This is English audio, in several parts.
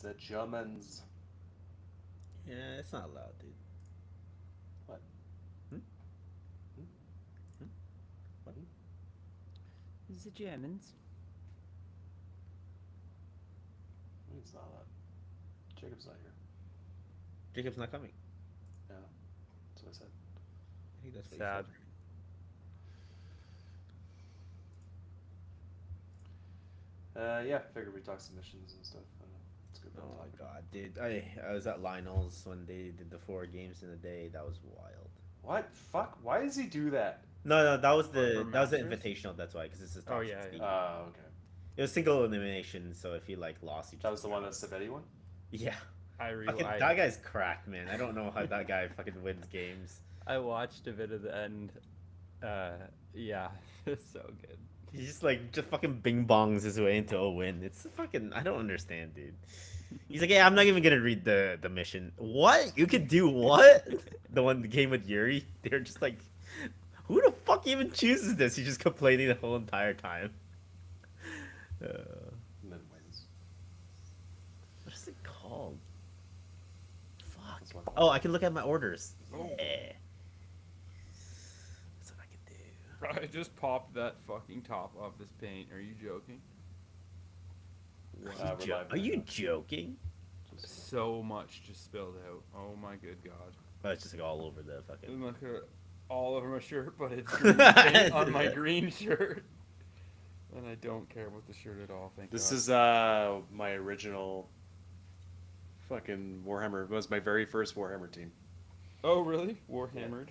The Germans. Yeah, it's not loud, dude. What? Hmm? Hmm? Hmm? What? Hmm? The Germans. It's not loud. Jacob's not here. Jacob's not coming. Yeah, that's what I said. I think that's what you said. Sad. Yeah, figured we talk submissions and stuff. I don't know. It's good about Oh my topic. god, dude! I was at Lionel's when they did the 4 games in a day. That was wild. What? Fuck? Why does he do that? No, For that was the Masters? invitational. That's why, because this is Oh top yeah, 16. yeah. Okay. It was single elimination, so if he like lost, he That just was the one that Savetti won? yeah. I Fucking that guy's cracked, man. I don't know how that guy fucking wins games. I watched a bit of the end. Yeah, it's so good. He's just fucking bing bongs his way into a win. It's fucking I don't understand, dude. He's like, yeah, I'm not even gonna read the mission. What? You could do what? The game with Yuri. They're just like, who the fuck even chooses this? He's just complaining the whole entire time. Uh, And then wins. what is it called? Fuck. That's one. Oh, I can look at my orders. Oh. Yeah. That's what I can do. I just popped that fucking top off this paint. Are you joking? we're Are live you now. joking? Just, So much just spilled out. Oh my good god. Oh, it's just like all over the fucking. And look at all over my shirt, but it's green paint on my green shirt. And I don't care about the shirt at all. Thank this God. is my original fucking Warhammer. It was my very first Warhammer team. Oh really? Warhammered.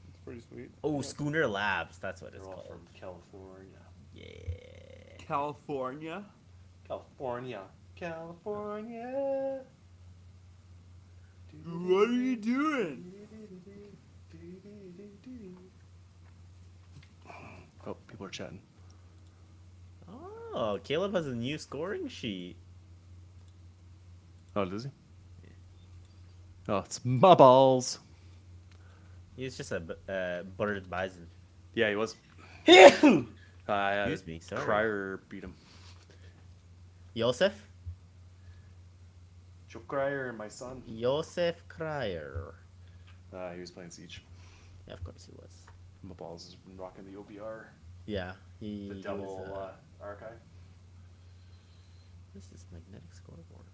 It's pretty sweet. Oh, Schooner Labs. That's what They're it's all called. from California. Yeah. California. California. California. What are you doing? Oh, people are chatting. Oh, Caleb has a new scoring sheet. Oh, does he? Oh, it's my balls. He's just a buttered bison. Yeah, he was. Excuse me, sorry. Cryer beat him. Josef? Joe Cryer and my son. Josef Cryer. He was playing Siege. Yeah, of course he was. My balls is rocking the OBR. Yeah, The he double was, archive. this is magnetic scoreboard.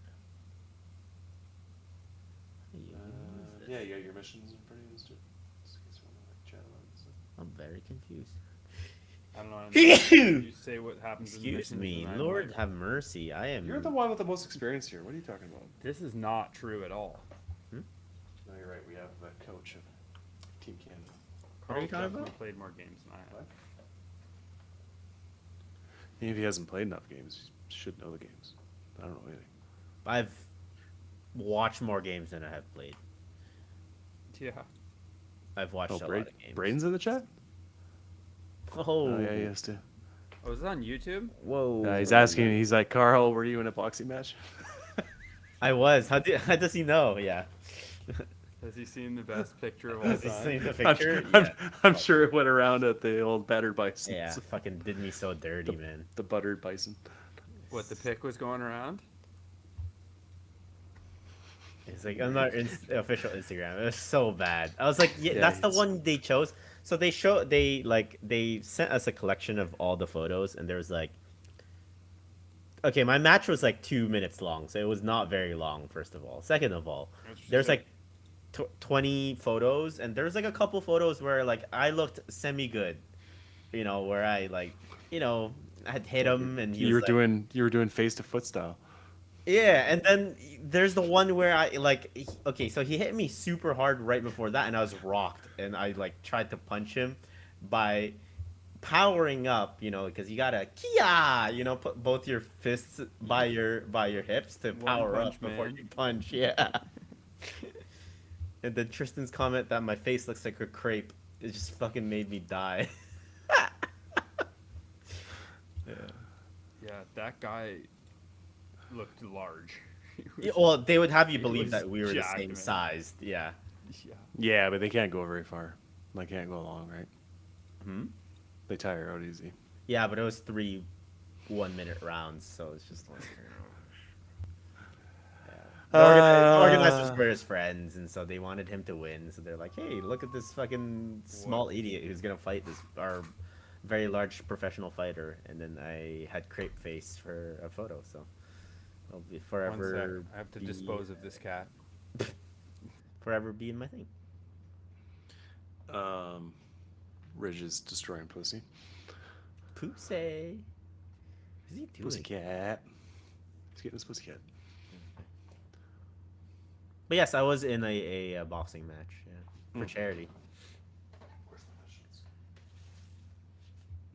How do you even use this? Yeah, you got your missions in front of you and stuff. Just in case you want to chat about it and stuff. I'm very confused. I don't know. Excuse You say what happens. in the missions me, and I'm Lord like, have mercy. I am. You're the one with the most experience here. What are you talking about? This is not true at all. No, you're right. We have the coach of Team Canada. What are you talking definitely about? played more games than I have. What? If he hasn't played enough games, he should know the games. I don't know anything. I've watched more games than I have played. Yeah. I've watched a lot of games. Braden's in the chat? Oh, Yeah, he has to. Oh, is it on YouTube? Whoa. He's asking, he's like, Carl, were you in a boxing match? I was. How does he know? Yeah. Has he seen the best picture of all Has he time? seen the I'm, picture? I'm, Yeah. I'm sure it went around at the old battered bison. Yeah, fucking did me so dirty, man. The buttered bison. What, the pic was going around? It's like on our official Instagram. It was so bad. I was like, yeah, Yeah, that's the it's- one they chose. So they sent us a collection of all the photos, and there was like, okay, my match was like 2 minutes long, so it was not very long. First of all, second of all, there's like 20 photos, and there's like a couple photos where like I looked semi good, where I like, I had hit him, and he You was were doing face to foot style. yeah, and then there's the one where I okay, so he hit me super hard right before that, and I was rocked, and I like tried to punch him by powering up, because you gotta kia, put both your fists by your hips to One power punch up before man. you punch. Yeah. And then Tristan's comment that my face looks like a crepe, it just fucking made me die. Yeah, that guy looked large. He was- Yeah, well, they would have you He believe was that we were the jacked, same man. sized. Yeah. yeah. Yeah, but they can't go very far. They can't go long, right? Hmm? They tire out easy. Yeah, but it was 3 1-minute rounds, so it's just like. The organizers were his friends, and so they wanted him to win. So they're like, "Hey, look at this fucking small idiot who's gonna fight this our very large professional fighter." And then I had Crepe Face for a photo, so I'll be One forever. sec. I have to be- dispose of this cat. Forever be in my thing. Ridge is destroying pussy. Poopsie. What's he doing? Pussycat. He's getting his pussycat. But yes, I was in a boxing match, yeah, for charity. Where's the missions?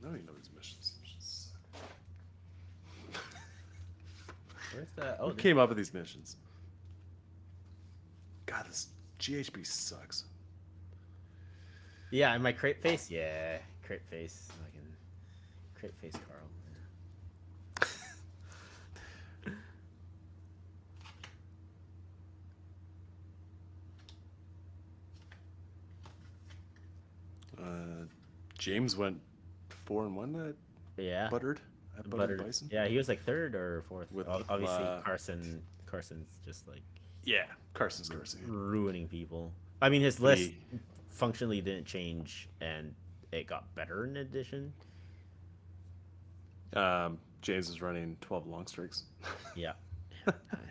I don't even know these missions. Missions suck. Where's that? Who Oh, came up with these missions? God, this GHB sucks. yeah, and my Crepe Face, yeah, Crepe Face, fucking Crepe Face, Carl. James went 4-1 Yeah, at Buttered. At Buttered Bison. Yeah, he was like third or fourth. With, Obviously, uh, Carson's just like Yeah, Carson's Carson. ruining people. I mean, his list He- functionally didn't change, and it got better in addition. James is running 12 long strikes. Yeah.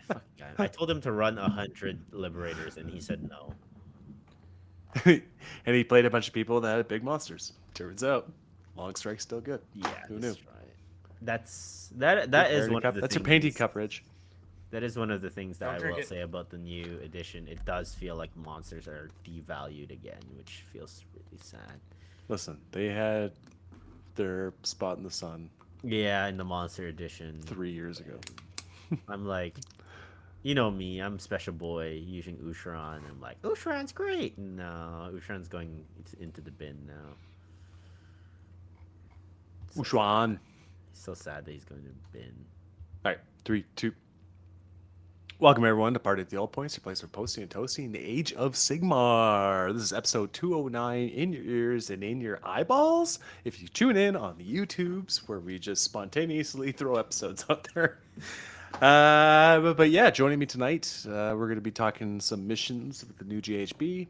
Fuck guy. I told him to run 100 liberators, and he said no. And he played a bunch of people that had big monsters. Turns out, long strike's still good. Yeah, Who knew? that's right. That is one of the That's your things- painting coverage. That is one of the things that Don't I drink will it. say about the new edition. It does feel like monsters are devalued again, which feels really sad. Listen, they had their spot in the sun Yeah, in the monster edition, 3 years ago. I'm like, you know me, I'm special boy using Ushran. I'm like, Ushran's great. No, Ushran's going into the bin now. Ushuan. It's so sad that he's going to the bin. All right, 3, 2. Welcome everyone to Party at the All Points, your place for posting and toasting the Age of Sigmar. This is episode 209 in your ears and in your eyeballs. If you tune in on the YouTubes, where we just spontaneously throw episodes out there. But yeah, joining me tonight, we're going to be talking some missions with the new GHB,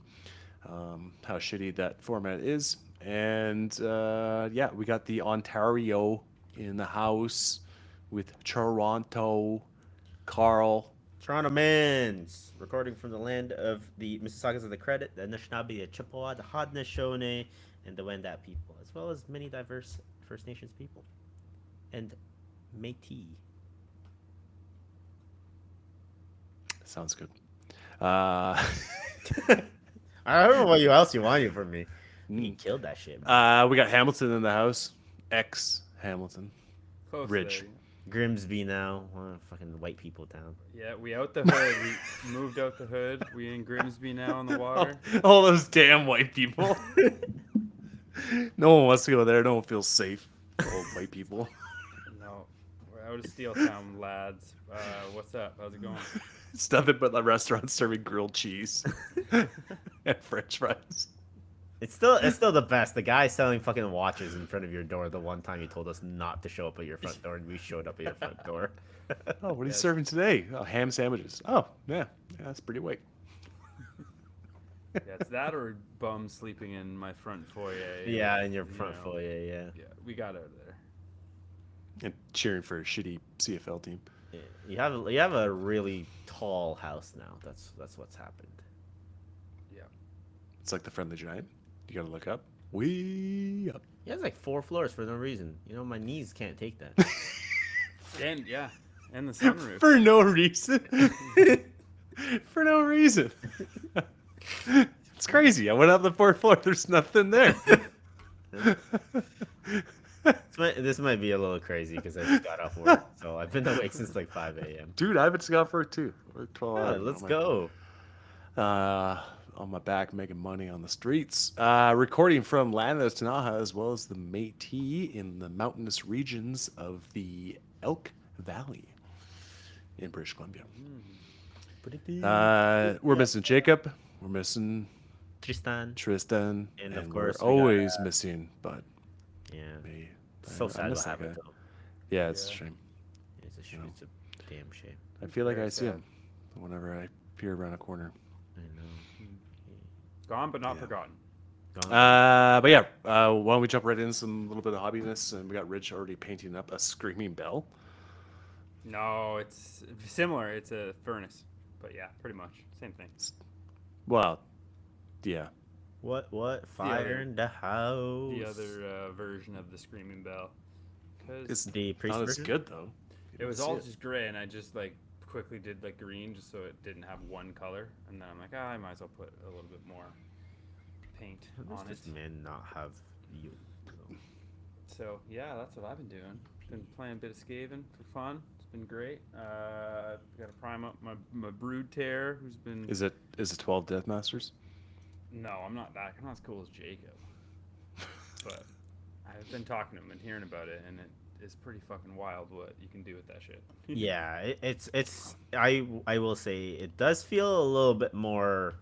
how shitty that format is, and yeah, we got the Ontario in the house with Toronto, Carl. Toronto Mans, recording from the land of the Mississaugas of the Credit, the Anishinaabe, the Chippewa, the Haudenosaunee, and the Wendat people, as well as many diverse First Nations people. And Métis. Sounds good. I don't know what else you wanted from me. You killed that shit, man. We got Hamilton in the house. Ex Hamilton. Close Ridge. there. Grimsby now. Fucking white people town. Yeah, we out the hood. We moved out the hood. We in Grimsby now on the water. All those damn white people. No one wants to go there. No one feels safe. Old white people. No, we're out of Steel Town, lads. What's up? How's it going? It's nothing but a restaurant serving grilled cheese and French fries. It's still the best. The guy selling fucking watches in front of your door the one time he told us not to show up at your front door, and we showed up at your front door. Oh, what are you serving today? Oh, ham sandwiches. Oh, yeah, that's pretty white. Yeah, it's that or bum sleeping in my front foyer. Yeah, in your you front know. foyer, yeah. Yeah, we got out of there. And cheering for a shitty CFL team. Yeah. You have a really tall house now. That's what's happened. Yeah. It's like the Friendly Giant. You gotta look up. Way up. He has like 4 floors for no reason. You know, my knees can't take that. And yeah, and the sunroof. For no reason. For no reason. It's crazy. I went up the 4th floor. There's nothing there. This might be a little crazy because I just got off work, so I've been awake since like 5 a.m. Dude, I haven't got for it too. We're 12 Yeah, hours let's on my- go. On my back, making money on the streets. Recording from land of Tanaha as well as the Métis in the mountainous regions of the Elk Valley in British Columbia. We're missing Jacob. We're missing Tristan. Tristan. And And of we're course, we always got, missing, but Yeah. me. So I sad miss what that happened guy. though. Yeah, it's a Yeah. shame. It's a know. damn shame. I feel like Very I see sad. him. whenever I peer around a corner. I know. Gone but not Yeah. forgotten. But yeah, why don't we jump right into some little bit of hobbiness? And we got Rich already painting up a screaming bell. No, it's similar. It's a furnace, but yeah, pretty much same thing. Well, yeah. What? the Fire other- in the house. The other version of the screaming bell, because It's The priest not as version? good though. You it was don't see all it. just gray, and I just like quickly did like green just so it didn't have one color, and then I'm like, I might as well put a little bit more paint How does on it. this man not have you? So yeah, that's what I've been doing. Been playing a bit of Skaven for fun. It's been great. Got to prime up my brood tear, who's been. Is it 12 Death Masters? No, I'm not that. I'm not as cool as Jacob. But I've been talking to him and hearing about it, and it is pretty fucking wild what you can do with that shit. Yeah, it's. I will say it does feel a little bit more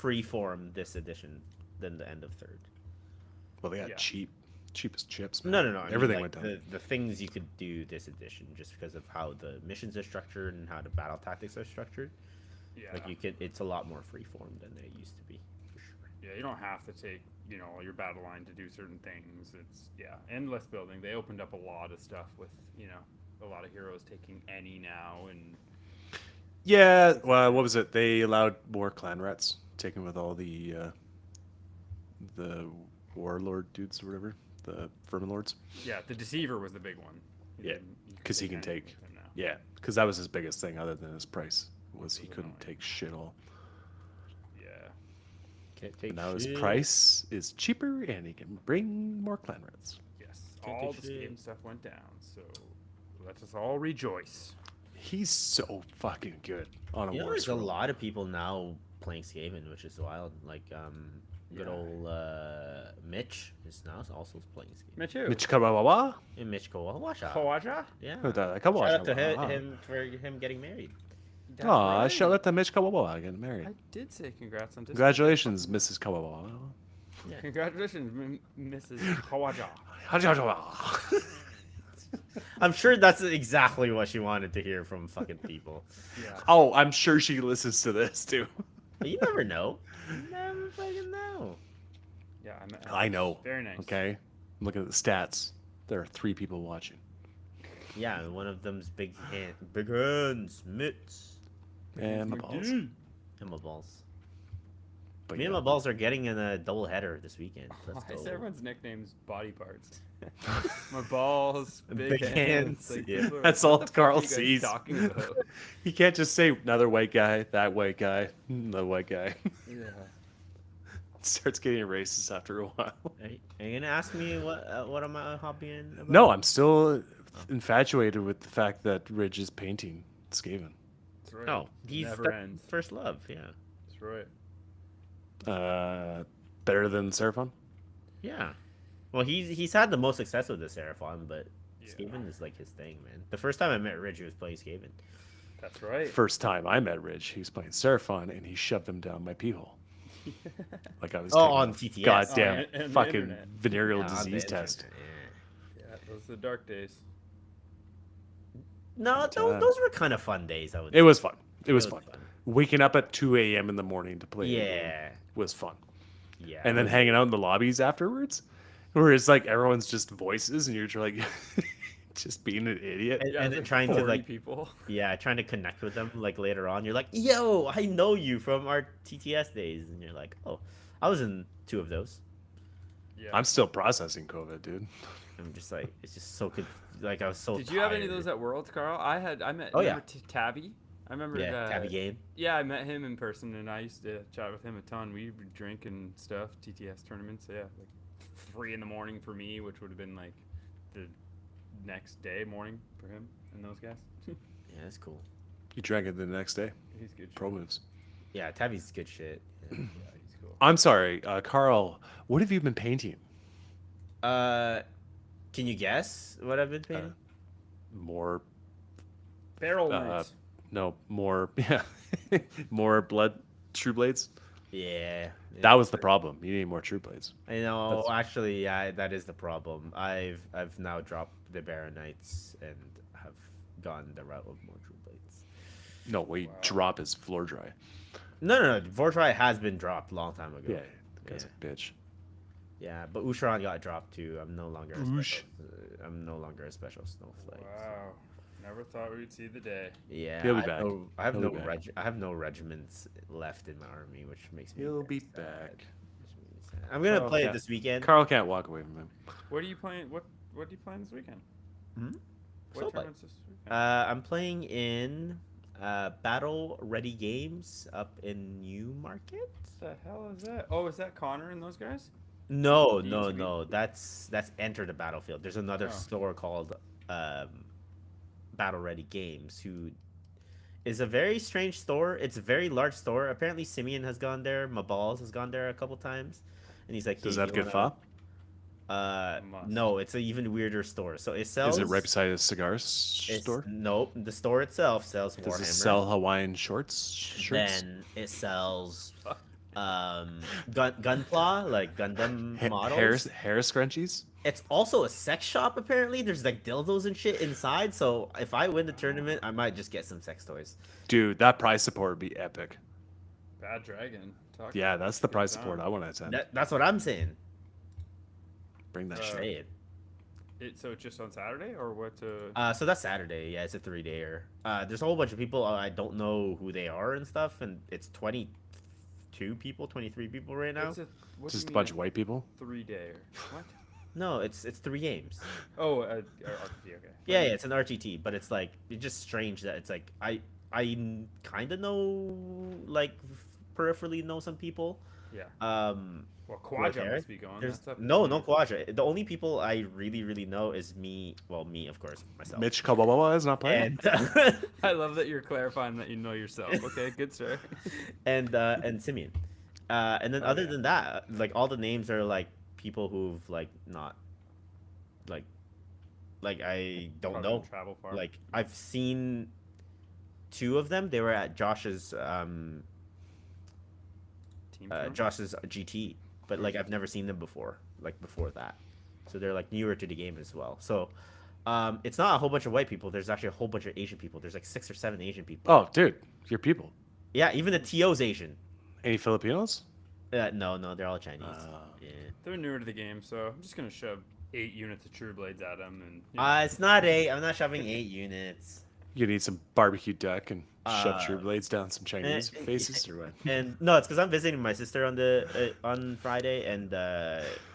freeform this edition than the end of third. Well, they got Yeah. cheap as chips. No, man. no, no. I mean, Everything like, went down. the things you could do this edition just because of how the missions are structured and how the battle tactics are structured. Yeah. Like you could, it's a lot more freeform than they used to be, for sure. Yeah, you don't have to take, your battle line to do certain things. It's, endless building. They opened up a lot of stuff with, a lot of heroes taking any now, and Yeah, well, what was it? They allowed more clan rats, taken with all the warlord dudes or whatever, the vermin lords. yeah, the Deceiver was the big one. Yeah, You 'cause he can anything take- with him now. Yeah, because that was his biggest thing, other than his price, was he was couldn't annoying. take shit all. Yeah. Can't take And now his shit. price is cheaper, and he can bring more clan rats. Yes. Can't All take the shit. Skaven stuff went down, so let us all rejoice. He's so fucking good on a You know, war there's a scroll. lot of people now playing Skaven, which is wild. Like, good Yeah. old Mitch is now also playing Skaven. Mitch who? Mitch Kawawa? And Mitch Kawasha. Kawaja? Yeah. Shout Shout out to him for him getting married. That's Aw, right. shout out to Mitch Kawawa getting married. I did say congrats on Discord. Congratulations, Mrs. Kawawa. Congratulations, Mrs. Kawaja. I'm sure that's exactly what she wanted to hear from fucking people. Yeah. Oh, I'm sure she listens to this too. But you never know. You never fucking know. Yeah, I know. Very nice. Okay, I'm looking at the stats. There are 3 people watching. Yeah, and one of them's big hands, mitts, And my balls. and my balls. But Me and yeah. my balls are getting in a double header this weekend. Let's Why is go. everyone's nicknames body parts? My balls, big, Big hands. hands, Like, yeah. people are That's like, all what the fuck Carl are you guys sees. Talking about? He can't just say another white guy, that white guy, the white guy. Yeah. Starts getting racist after a while. Are you gonna ask me what am I hobbying about? No, I'm still infatuated with the fact that Ridge is painting Skaven. That's right. No, he's Never the ends. first love. Yeah, That's right. Better than Seraphon? yeah. Well, he's had the most success with the Seraphon, but Yeah. Skaven is like his thing, man. The first time I met Ridge, he was playing Skaven. That's right. First time I met Ridge, he was playing Seraphon and he shoved him down my pee hole. Like I was Oh, taking on a TTS. goddamn On the fucking internet. venereal Yeah, on the disease internet, test. yeah. Yeah, those are the dark days. No, Good those, time. those were kind of fun days. I would. It was fun. It was was fun. fun. Waking up at 2 a.m. in the morning to play a game Yeah, was fun. yeah. And then hanging out in the lobbies afterwards, where it's like everyone's just voices and you're just like just being an idiot. And- Yeah, then there's trying to, 40 like- people. Yeah, trying to connect with them like later on. You're like, yo, I know you from our TTS days, and you're like, oh, I was in 2 of those. Yeah. I'm still processing COVID, dude. I'm just like, it's just so good. Like I was so. Did you have any of tired. those at Worlds, Carl? I met. Oh, yeah. remember Tabby. I remember. Yeah, Tabby game. Yeah, I met him in person, and I used to chat with him a ton. We would drink and stuff, TTS tournaments. So yeah, like 3 in the morning for me, which would have been like the next day morning for him and those guys. Yeah, that's cool. You drank it the next day. He's good. Pro shit. moves. Yeah, Tabby's good shit. Yeah. Yeah, he's cool. I'm sorry, Carl. What have you been painting? Can you guess what I've been painting? More? Barrel Uh, roots. No, more. Yeah, more blood true blades. Yeah. That was the problem. You need more true blades. I know. that's- Actually, yeah, that is the problem. I've now dropped the Baronites and have gone the route of more True Blades. No, we Wow. drop his floor dry. No. Vortry has been dropped a long time ago. Yeah, the guy's a bitch. Yeah, but Usharon got dropped too. I'm no longer a Oosh. special snowflake. Wow. Never thought we'd see the day. Yeah, He'll be I have back. no, I have He'll no be back. I have no regiments left in my army, which makes me. He'll very be sad. back. Which makes me sad. I'm gonna Carl play it can't- this weekend. Carl can't walk away from him. What are you playing? What are you playing this weekend? Hmm? What Soul tournaments this weekend? I'm playing in Battle Ready Games up in Newmarket. What the hell is that? Oh, is that Connor and those guys? No, These no, would be- no. That's Enter the Battlefield. There's another Oh. store called Battle Ready Games, who is a very strange store. It's a very large store. Apparently, Simeon has gone there. Maballs has gone there a couple times, and he's like, Does "Hey, that have you good wanna-" fob? Must. No, it's an even weirder store. So it sells. Is it right beside a cigar it's- store? Nope. The store itself sells Does Warhammer. it sell Hawaiian shirts? Then it sells Gunpla, like Gundam models. Hair scrunchies? It's also a sex shop apparently. There's like dildos and shit inside. So if I win the tournament, I might just get some sex toys. Dude, that prize support would be epic. Bad Dragon. Talk Yeah, about that's the good prize time. support I want to attend. That's what I'm saying. Bring that Uh, shit. Saying. So it's just on Saturday or what? So that's Saturday. Yeah, it's a 3-dayer. There's a whole bunch of people. I don't know who they are and stuff. And it's 22 people, 23 people right now. What's it? What do Just you a bunch mean of white people. 3-day. What? No, it's 3 games. Oh, RPG. Okay. Yeah, it's an RTT, but it's like it's just strange that it's like I kind of know like peripherally know some people. Yeah. Well, Right Quadra there. must be going. There's That's up no there. Quadra. The only people I really know is me. Well, me of course, myself. Mitch Kawawa is not playing. and I love that you're clarifying that you know yourself. Okay, good sir. and Simeon. And then Oh, other yeah. than that, like all the names are like people who've like not like I don't Probably know. don't travel far. Like I've seen 2 of them. They were at Josh's Team tournament? Josh's GT, but like I've never seen them before, like before that. So they're like newer to the game as well. So it's not a whole bunch of white people. There's actually a whole bunch of Asian people. There's like 6 or 7 Asian people. Oh, dude, your people. Yeah, even the TO's Asian. Any Filipinos? No, they're all Chinese. Yeah. They're newer to the game, so I'm just gonna shove 8 units of True Blades at them, and It's not 8. I'm not shoving 8 units. You need some barbecue duck and shove Uh, true blades down some Chinese faces or what? And no, it's because I'm visiting my sister on Friday, and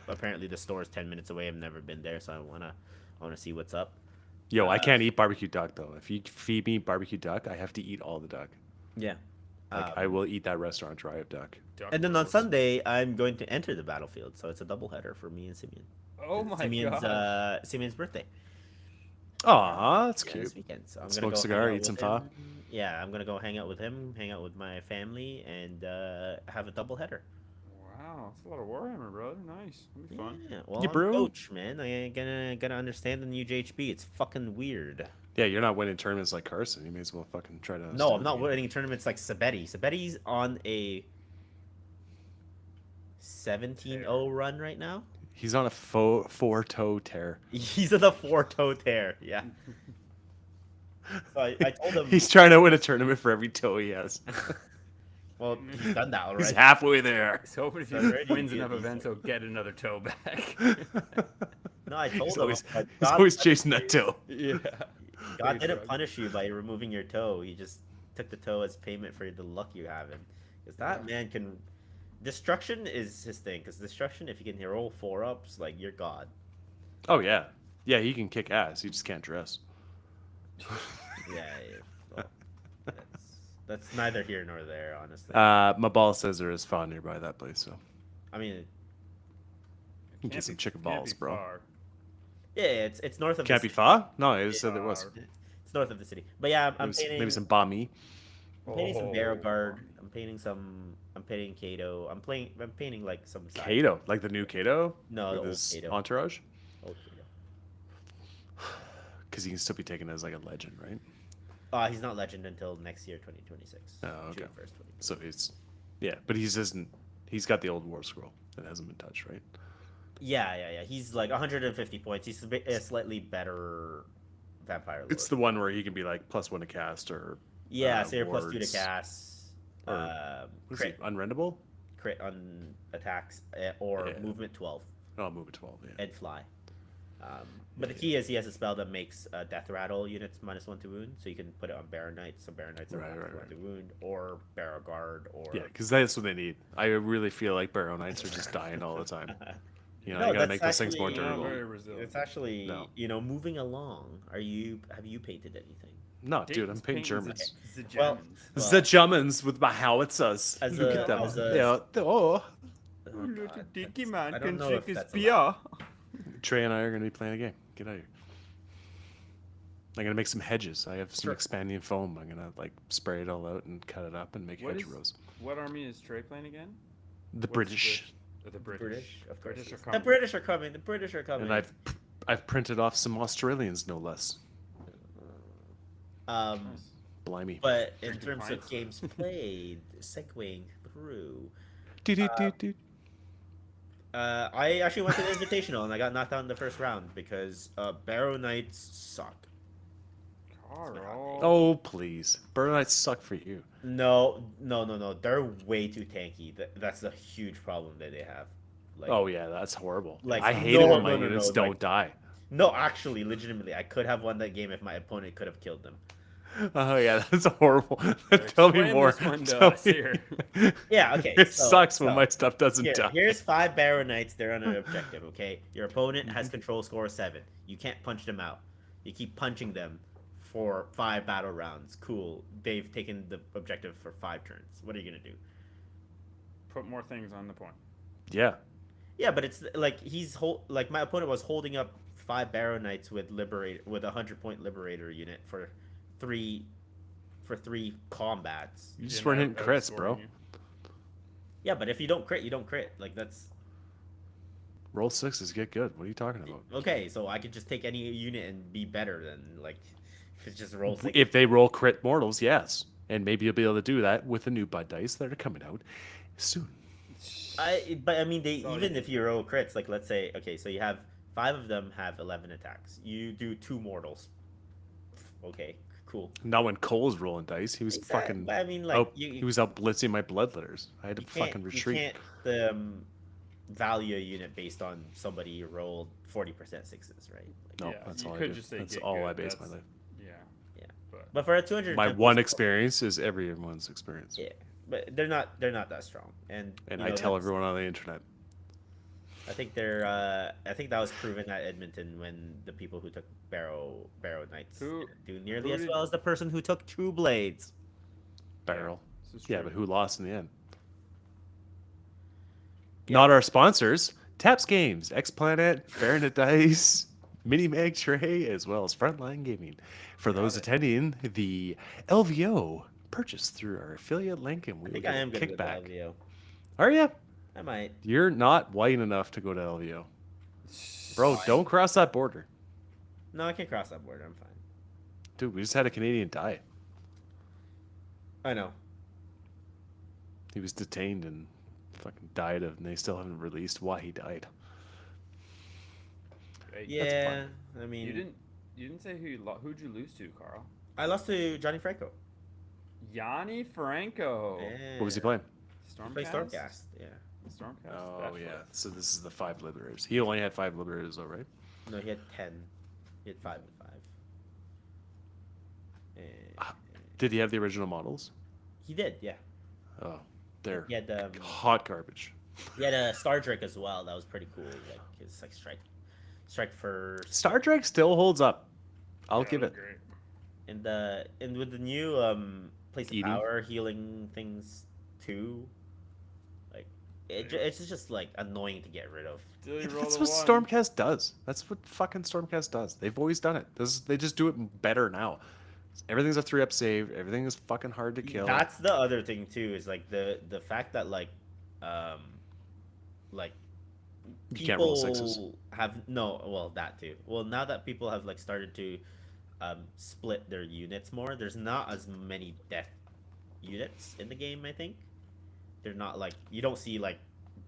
apparently the store is 10 minutes away. I've never been there, so I wanna see what's up. Yo, I can't eat barbecue duck though. If you feed me barbecue duck, I have to eat all the duck. Yeah. Like I will eat that restaurant dry of duck. duck And then on rolls. Sunday, I'm going to enter the battlefield, so it's a doubleheader for me and Simeon. Oh my Simeon's god. Simeon's birthday. Aw, that's Yeah, cute. this weekend. So I'm Smoke gonna go cigar, hang out eat some with pho? him. Yeah, I'm gonna go hang out with him, hang out with my family, and have a doubleheader. Wow, that's a lot of Warhammer, brother. Nice. That'll be fun. Yeah, well, Yeah, I'm bro. coach, man. I ain't gonna understand the new JHB. It's fucking weird. Yeah, you're not winning tournaments like Carson. You may as well fucking try to. No, understand I'm not the game. winning tournaments like Sabetti. Sabetti's on a 17-0 run right now. He's on a four-toe tear. He's on a 4-toe tear. Yeah. So I told him. He's trying to win a tournament for every toe he has. Well, he's done that already. He's halfway there. He's hoping if he Already wins good, enough he's events, he'll get another toe back. No, I told He's him. always, like, he's God- always chasing that toe. yeah. God didn't punish you by removing your toe. He just took the toe as payment for the luck you have, because that man can. Destruction is his thing. Because destruction, if you can roll 4-ups, like you're God. Oh yeah, yeah. He can kick ass. He just can't dress. Yeah. Well, that's neither here nor there, honestly. My ball says there is pho nearby that place, so I mean, you can get some chicken balls, bro. yeah, it's north of. Can't the be city. pho? No, it said there was. It's north of the city. But yeah, I'm Maybe, painting. maybe some banh mi. I'm painting some Barrow Guard. I'm painting Kato. I'm painting like some. side- Kato, like the new Kato No, the with old his Kato. entourage, Old Kato. because he can still be taken as like a legend, right? He's not legend until next year, 2026. Oh, okay. June 1st, 2026. So he's, yeah, but he's isn't. He's got the old war scroll that hasn't been touched, right? Yeah. He's like 150 points. He's a slightly better vampire lord. It's the one where he can be like +1 to cast or Yeah, so you're plus 2 to wards. cast. Or What's Crit, it? Unrendable? crit on attacks, or Yeah. movement 12 Oh, I'll move it 12. Yeah. and fly. But the key is he has a spell that makes Death Rattle units -1 to wound, so you can put it on Baron Knights, so Baron Knights are Right, -1 right. to wound, or Barrow Guard, or Yeah, because that's what they need. I really feel like Barrow Knights are just dying all the time. You know, No, you gotta that's make those things more actually- Not durable. very resilient. It's actually No. moving along. Have you painted anything? No, dude, I'm Dayton's painting painting Germans. The Well- Germans. Well- The Germans with my howitzers. As Look a- at them. as a- Yeah, oh. Oh, Little God, dinky that's- man I don't can know drink if his that's beer. allowed. Trey and I are going to be playing a game. Get out of here. I'm going to make some hedges. I have some Sure. expanding foam. I'm going to like spray it all out and cut it up and make What is- hedgerows. What army is Trey playing again? The What's British. The British. British, of course. British are The coming. British are coming. The British are coming. And I've printed off some Australians, no less. Nice. Blimey. But in Drinking terms of pints. games played, segueing through, Do-do-do-do. I actually went to the Invitational and I got knocked out in the first round because Barrow Knights suck. Carl. Oh, please. Burn Knights suck for you. No. They're way too tanky. That's the huge problem that they have. Like, Oh, yeah, that's horrible. Like, I hate it no, when my no, no, units no, don't like- die. no, actually, legitimately, I could have won that game if my opponent could have killed them. Oh, yeah, that's horrible. Tell me Explain more. this one to Tell us me- here. Yeah, okay. It so- sucks when so- my stuff doesn't die. Here's 5 Barrow Knights. They're on an objective, okay? Your opponent has control score 7. You can't punch them out. You keep punching them for 5 battle rounds. Cool. They've taken the objective for 5 turns. What are you going to do? Put more things on the point. Yeah. Yeah, but it's like like my opponent was holding up 5 Barrow Knights with a 100-point Liberator unit for 3 combats. You just Didn't weren't hitting out- crits, outscoring bro. you. Yeah, but if you don't crit, you don't crit. Like that's Roll sixes, get good. What are you talking about? okay. So I could just take any unit and be better than like if it's just roll 6. If they roll crit mortals, yes. And maybe you'll be able to do that with the new Bud dice that are coming out soon. But I mean, That's all even you if you roll crits, like let's say, okay, so you have 5 of them have 11 attacks. You do 2 mortals. Okay, cool. Not when Cole's rolling dice. He was fucking But I mean, like out, he was out blitzing my bloodletters. I had to you can't- fucking retreat. You can't value a unit based on somebody who rolled 40% sixes, right? Like, No, Yeah, that's you all I could do. just say That's get all good, I base my that's- life. Yeah. Yeah. But But for a 200, My one experience is everyone's experience. Yeah, but they're not that strong, and And you I know, tell that's- everyone on the internet. I think I think that was proven at Edmonton when the people who took Barrow Knights Who- didn't do nearly who as did- well as the person who took True Blades. Barrel. this is Yeah, true. but who lost in the end? Yeah. Not our sponsors. Taps Games, X Planet, Baronet Dice, Mini Mag Tray, as well as Frontline Gaming. For those it. attending the LVO purchase through our affiliate link, and we I will think get I a am good with kickback. LVO. Are you? I might. You're not white enough to go to LVO. Bro, don't cross that border. No, I can cross that border. I'm fine. Dude, we just had a Canadian die. I know. He was detained and fucking died of, and they still haven't released why he died. Hey, Yeah, I mean, You didn't say who'd you lose to, Carl? I lost to Johnny Franco. Yanni Franco. Yeah. What was he playing? Stormcast. Play Stormcast. Yeah. Stormcast. Oh, Specialist. yeah. So this is the 5 Liberators. He only had 5 Liberators, though, right? No, he had 10. He had 5 and 5. And Did he have the original models? he did, yeah. Oh, they're He had hot garbage. he had a Star Drake as well. That was pretty cool. Like his like strike first. Star Trek still holds up. I'll Yeah, give that it. was great. And with the new place of Eating. power healing things too, like it's just like annoying to get rid of. Still you roll That's a what one. Stormcast does. That's what fucking Stormcast does. They've always done it. They just do it better now. Everything's a 3-up save. Everything is fucking hard to kill. That's the other thing too, is like the fact that like You can't roll people sixes. have that too. Well, now that people have like started to split their units more, there's not as many death units in the game. I think they're not like you don't see like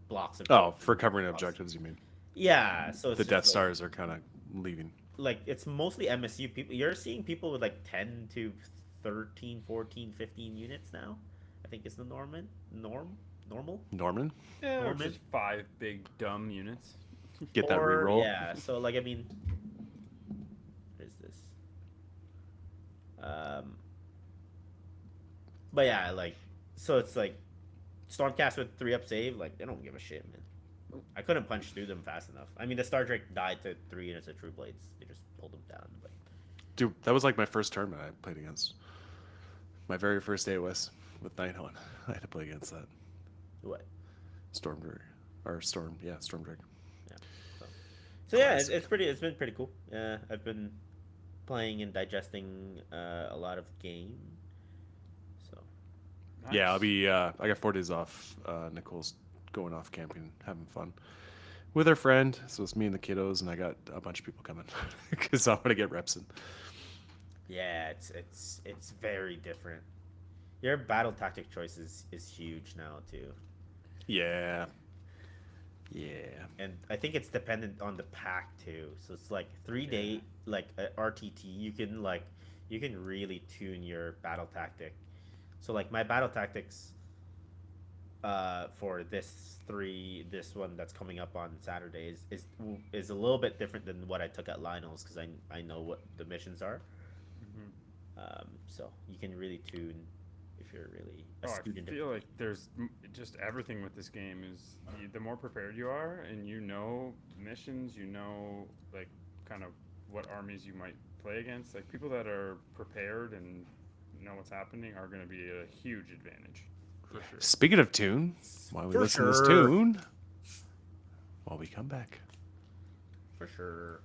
blocks of Oh, for covering objectives, you mean? yeah. So it's The just, Death like, Stars are kind of leaving. like it's mostly MSU people. You're seeing people with like 10 to 13, 14, 15 units now. I think is the normal. Norman, Yeah, or Norman? just 5 big dumb units. get that Or, reroll. yeah, so like I mean, what is this? But yeah, like, so it's like Stormcast with 3-up save, like they don't give a shit, man. I couldn't punch through them fast enough. I mean, the Star Drake died to 3 units of True Blades. They just pulled them down. But Dude, that was like my first tournament I played against. My very first AOS with Night on. I had to play against that what? Stormdrake or Storm. Yeah, Stormdrake. Yeah. So yeah, Classic. it's pretty. It's been pretty cool. I've been playing and digesting a lot of game. So Yeah, I'll Nice. be. I got 4 days off. Nicole's going off camping, having fun with her friend. So it's me and the kiddos, and I got a bunch of people coming because I want to get reps in. yeah, it's very different. Your battle tactic choice is huge now too. Yeah. Yeah. And I think it's dependent on the pack too. So it's like 3-day like RTT. You can really tune your battle tactic. So like my battle tactics for this one that's coming up on Saturday is a little bit different than what I took at Lionel's because I know what the missions are. So you can really tune if you're really a Oh, I student. feel like there's just everything with this game is the more prepared you are and you know missions, you know like kind of what armies you might play against. Like people that are prepared and know what's happening are going to be a huge advantage for sure. Speaking of tune, while we For listen to this sure. tune, while we come back. For sure.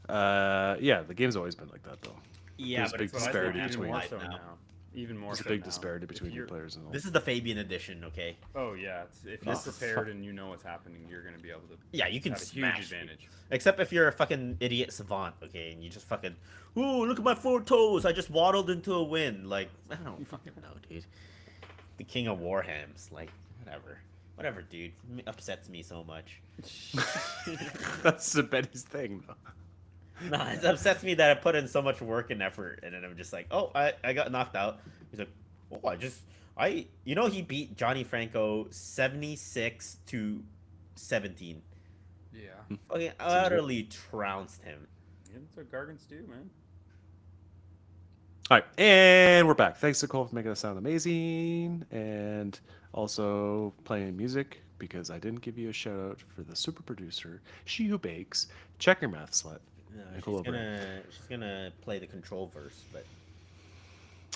Yeah, the game's always been like that though. Yeah, There's but big it's But I think disparity even between- more live so now. now. Even more There's a so big now. disparity If between the you're- players and all. This is the Fabian edition, okay? Oh yeah, if you're Oh, prepared fuck. and you know what's happening, you're going to be able to Yeah, you can have a huge smash advantage. Except if you're a fucking idiot savant, okay, and you just fucking, ooh, look at my 4 toes, I just waddled into a win. Like, I don't fucking know, dude. The king of Warhams, like, whatever, dude. It upsets me so much. That's the Betty's thing though. Nah, it upsets me that I put in so much work and effort, and then I'm just like, oh, I got knocked out. He's like, oh, he beat Johnny Franco 76-17. Yeah. Fucking utterly trounced him. It's what Gargants do, man. All right, and we're back. Thanks, Nicole, for making us sound amazing, and also playing music because I didn't give you a shout out for the super producer, she who bakes. Check your math slut. No, Nicole O'Brien. she's gonna play the control verse, but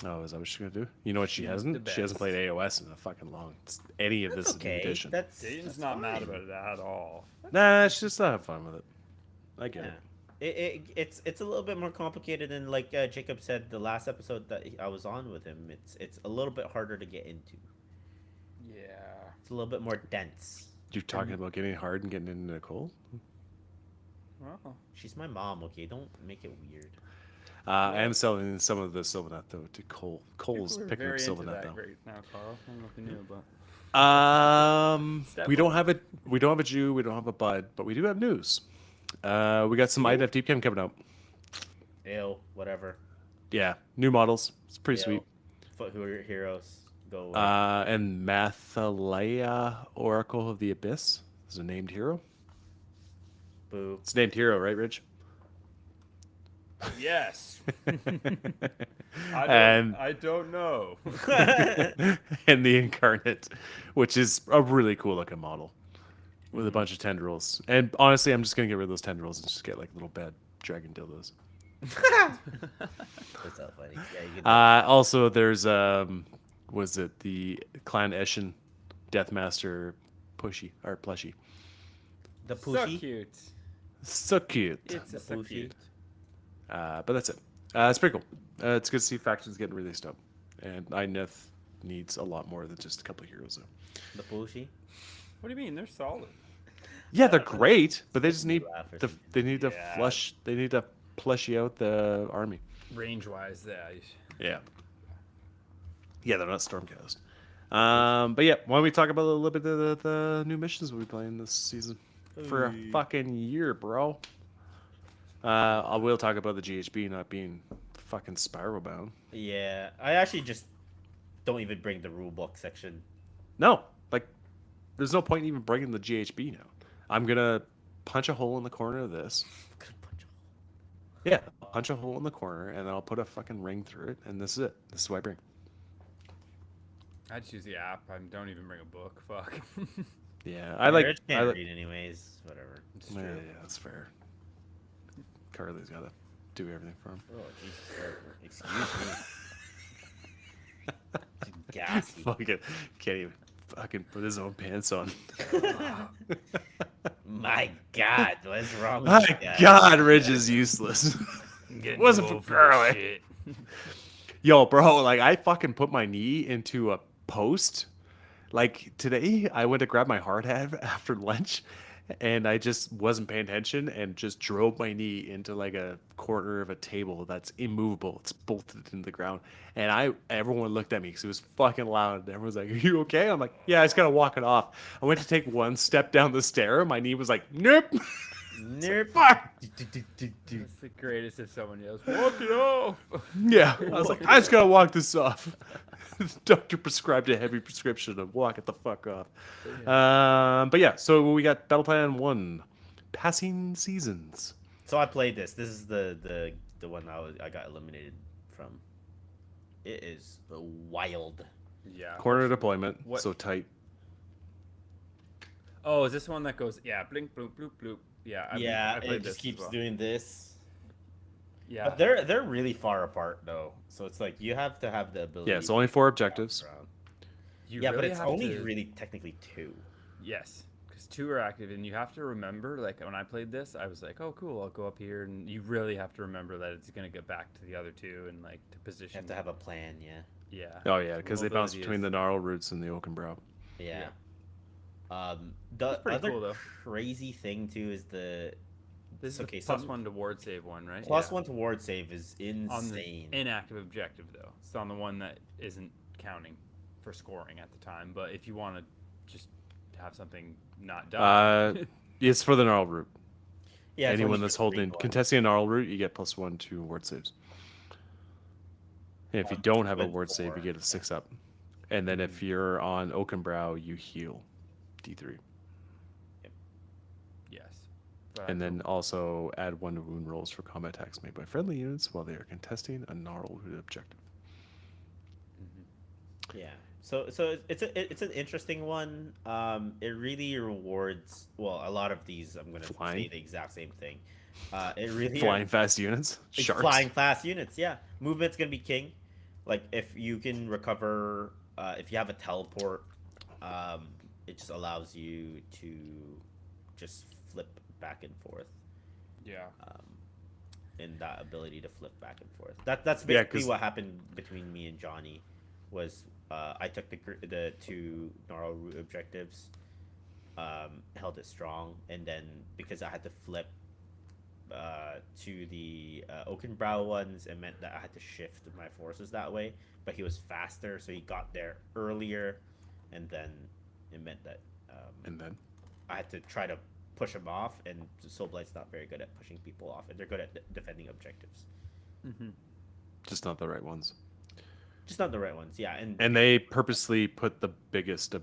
Oh, is that what she's gonna do? You know what she She's hasn't? the She hasn't best. played AOS in a fucking long. Any of that's this is a new okay. edition. Dayton's not mad about it at all. Nah, she's just not having fun with it. I get yeah. it. It's a little bit more complicated than like Jacob said the last episode that I was on with him. It's a little bit harder to get into. Yeah. It's a little bit more dense. You're talking about getting hard and getting into Nicole? Well, She's my mom, okay? Don't make it weird. I am selling some of the Sylvanet though to Cole. Cole's people are picking up very into Sylvanet that though. right now, Carl. I don't know if you knew, but We Step don't on. have a Jew, we don't have a Bud, but we do have news. We got some IDF Deep Chem coming out. Ew, whatever. Yeah, new models. It's pretty Ew. sweet. Who are your heroes? Go away. And Mathalea, Oracle of the Abyss, is a named hero. Boo. It's a named hero, right, Rich? yes. And I don't know. and the Incarnate, which is a really cool looking model with a bunch of tendrils. And honestly, I'm just gonna get rid of those tendrils and just get like little bad dragon dildos. That's so funny. Yeah, you can. Also, there's was it the Clan Eshin Deathmaster plushie? The So Pushy. cute. So cute. It's The so Pushy. cute. But that's it. It's pretty cool. It's good to see factions getting released up, and INEF needs a lot more than just a couple of heroes though. The Pushy. What do you mean? They're solid. Yeah, they're great, but they just need Laugh or the something. they need to Yeah. flush. They need to plushy out the army. Range wise, yeah. Yeah. Yeah, they're not Stormcast. But yeah, why don't we talk about a little bit of the new missions we'll be playing this season for a fucking year, bro? I will talk about the GHB not being fucking spiral bound. Yeah, I actually just don't even bring the rule book section. No, like, there's no point in even bringing the GHB now. I'm gonna punch a hole in the corner of this. Yeah, I'll punch a hole in the corner, and then I'll put a fucking ring through it, and this is it. This is what I bring. I'd choose the app. I don't even bring a book. Fuck. Yeah, I like. Rich I can't like read anyways. Whatever. It's yeah, true. yeah, that's fair. Carly's gotta do everything for him. Oh Jesus! Excuse me. Gassy. Fucking can't even fucking put his own pants on. My God, what's wrong with My you guys? God, Rich is useless. Getting Wasn't too for old this Carly. shit. Yo, bro, like I fucking put my knee into a post. Like today, I went to grab my hard hat after lunch, and I just wasn't paying attention and just drove my knee into like a corner of a table that's immovable. It's bolted into the ground, and everyone looked at me because it was fucking loud. Everyone's like, "Are you okay?" I'm like, "Yeah, I just gotta walk it off." I went to take one step down the stair, my knee was like, "Nope." Nope. Fuck. It's the greatest if someone yells, "Walk it off!" Yeah, I was like, I just gotta walk this off. The doctor prescribed a heavy prescription to walk it the fuck off. But yeah, so we got Battle Plan 1, Passing Seasons. So I played this. This is the one I got eliminated from. It is wild. Yeah. Corner deployment, what- so tight. Oh, is this one that goes? Yeah, blink, bloop, bloop, bloop. Yeah. I It played this just as keeps well. doing this. Yeah. But they're really far apart though. So it's like you have to have the ability. Yeah, it's only 4 objectives. around. You Yeah, but really it's have only to- really technically 2. Yes, because 2 are active, and you have to remember. Like when I played this, I was like, "Oh, cool, I'll go up here," and you really have to remember that it's gonna get back to the other 2 and like to You position. have to have a plan. Yeah. Yeah. Oh yeah, because they bounce Mobility between is- the gnarl roots and the Oakenbrow. Yeah. The That's pretty other cool, though. crazy thing too is the This is okay, the plus some- 1 to ward save one, right? plus Yeah. 1 to ward save is On the insane. inactive objective though. It's on the one that isn't counting for scoring at the time. But if you want to just have something not done, It's for the gnarl root. Yeah, it's Anyone only that's for 3 holding ones. contesting a gnarl root, you get +1 to ward saves. And if you don't have a with ward save, you 4. get a 6 up. And then if you're on Oakenbrow, you heal D3. yes. And then also add 1 to wound rolls for combat attacks made by friendly units while they are contesting a gnarl root objective. Yeah. So it's an interesting one. It really rewards a lot of these. I'm gonna say Flying. the exact same thing. It really Flying fast units, it's sharks. flying class units. Yeah, movement's gonna be king. Like if you can recover, if you have a teleport, it just allows you to just flip back and forth. Yeah. And that ability to flip back and forth. That's Yeah, basically 'cause- what happened between me and Johnny. Was I took the 2 gnarl root objectives, held it strong, and then because I had to flip to the Oakenbrow ones, it meant that I had to shift my forces that way. But he was faster, so he got there earlier, and then it meant that And then I had to try to push him off. And Soul Blight's not very good at pushing people off, and they're good at defending objectives. just not the right ones. Just not the right ones, yeah. And they purposely put the biggest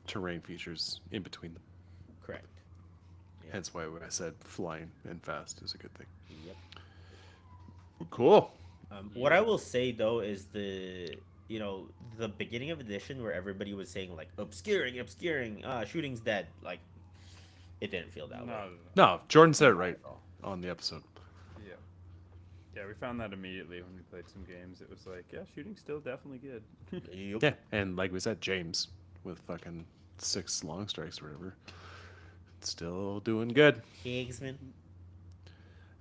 terrain features in between them. correct. Yeah. Hence why when I said flying and fast is a good thing. Yep. Cool. What I will say though is the beginning of edition where everybody was saying like obscuring, shooting's dead. Like it didn't feel that way. No, Jordan said it right on the episode. Yeah. Yeah, we found that immediately when we played some games. It was like, yeah, shooting's still definitely good. Yep. Yeah, and like we said, James with fucking 6 long strikes or whatever, still doing good. Kingsman.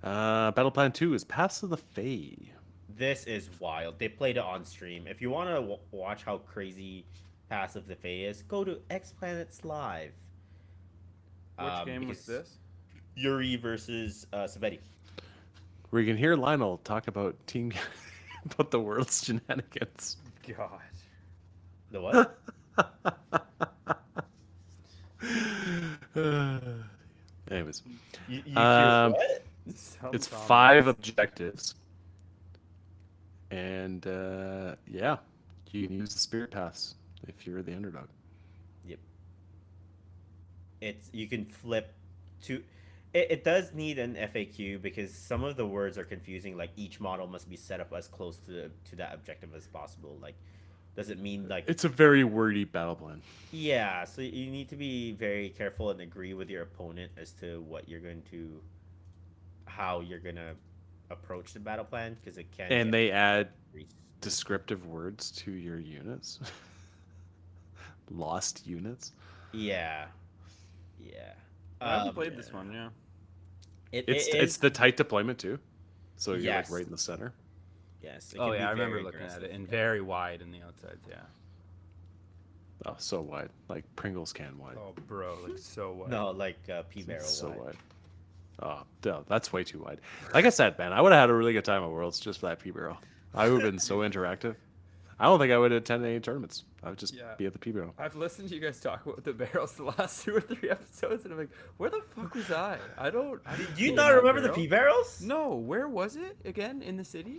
Battle Plan 2 is Paths of the Fae. This is wild. They played it on stream. If you want to watch how crazy Pass of the Fae is, go to X Planets Live. Which game was because this? Yuri versus Savetti. Where you can hear Lionel talk about about the world's shenanigans. God. The what? Anyways, you Um, what? It's Sometimes. 5 objectives. And yeah, you can use the spirit paths if you're the underdog. Yep. You can flip to. It does need an FAQ because some of the words are confusing. Like each model must be set up as close to that objective as possible. Like, does it mean like It's a very wordy battle plan. yeah? So you need to be very careful and agree with your opponent as to what you're going to, how you're gonna approach the battle plan because it can. And get they add very- descriptive words to your units. Lost units. Yeah. Yeah. I haven't played this one. Yeah. It's the tight deployment too. So you're Yes. like right in the center. Yes. It Oh can yeah, be I remember very looking at aggressive. it, and very wide in the outsides. Yeah. Oh, so wide. Like Pringles can wide. Oh, bro, like so wide. No, like P barrel. It's so wide. wide. Oh, no, that's way too wide. Like I said, man, I would have had a really good time at Worlds just for that P barrel. I would have been so interactive. I don't think I would attend any tournaments. I would just Yeah. be at the P barrel. I've listened to you guys talk about the barrels the last 2 or 3 episodes, and I'm like, where the fuck was I? I don't. Do you not remember the P barrels? No, where was it again? In the city?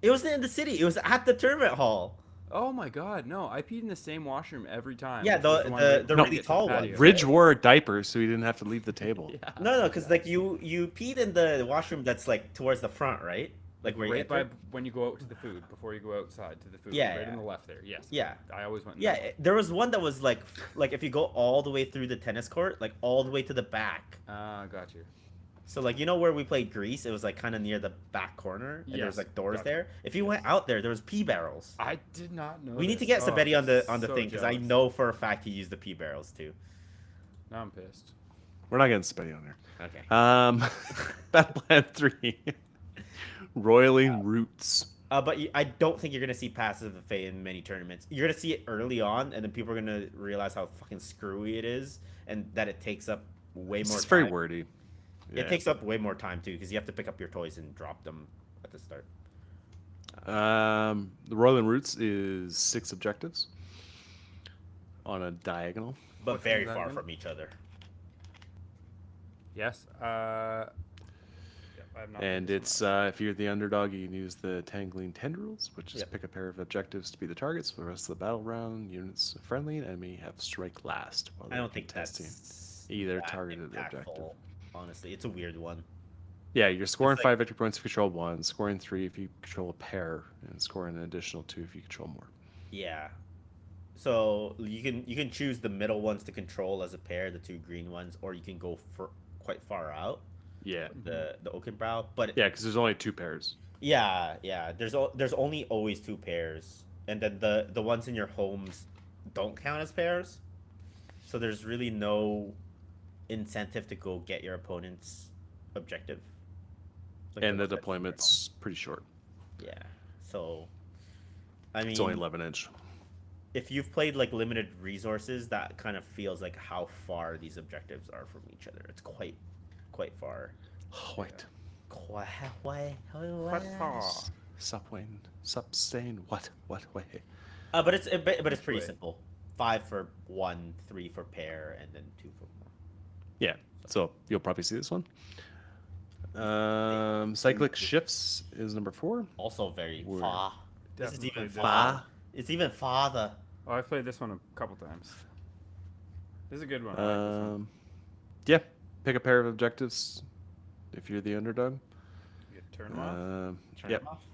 It wasn't in the city. It was at the tournament hall. Oh my god, no! I peed in the same washroom every time. Yeah, which was the- one the- right the before really you get to tall the one. patio. Ridge wore a diaper so he didn't have to leave the table. Yeah. No, because like you peed in the washroom that's like towards the front, right? Like where you Right by enter? when you go out to the food, before you go outside to the food. Yeah, right yeah. on the left there. Yes. Yeah. I always went. In Yeah, that one. there was one that was like if you go all the way through the tennis court, like all the way to the back. Ah, got you. So like you know where we played Greece, it was like kind of near the back corner, and there was Yes, like doors gotcha. there. If you went out there, there was P barrels. I did not know. We need to this. get Oh, Sabetti on the so thing because I jealous. know for a fact he used the P barrels too. Now I'm pissed. We're not getting Spetty on there. Okay. Battle Plan 3. Roiling Roots. But I don't think you're gonna see passive Fey in many tournaments. You're gonna see it early on, and then people are gonna realize how fucking screwy it is, and that it takes up way It's more. just time. very wordy. It takes up way more time too, because you have to pick up your toys and drop them at the start. The Roiling Roots is 6 objectives on a diagonal. But Which very one's that far again? from each other. Yes. Yeah, I have not And played it's this one. if you're the underdog, you can use the Tangling Tendrils, which is Yep. pick a pair of objectives to be the targets for the rest of the battle round. Units friendly and enemy have strike last while I they're don't think contesting that's either that targeted objective. impactful. Honestly, it's a weird one. Yeah, you're scoring like- 5 victory points if you control 1, scoring 3 if you control a pair, and scoring an additional 2 if you control more. Yeah. So you can choose the middle ones to control as a pair, the 2 green ones, or you can go for quite far out, Yeah, the Oakenbrow. But yeah, because there's only 2 pairs. yeah. There's only always 2 pairs, and then the ones in your homes don't count as pairs. So there's really no incentive to go get your opponent's objective. Like And the ones that- deployment's pretty short. Yeah. So I mean, It's only 11 inch. if you've played like limited resources, that kind of feels like how far these objectives are from each other. It's quite far. White. Quite Quite far. Subwayne. Substain. What way? But it's pretty way? simple. 5 for 1, 3 for pair, and then 2 for more. Yeah, so you'll probably see this one. Cyclic Shifts is number 4. Also very Word. far. This is Definitely even played this far. one. It's even farther. Oh, I've played this one a couple times. This is a good one. I like this one. Yeah, pick a pair of objectives if you're the underdog. You get turn 'em off. Turn Yep, them off.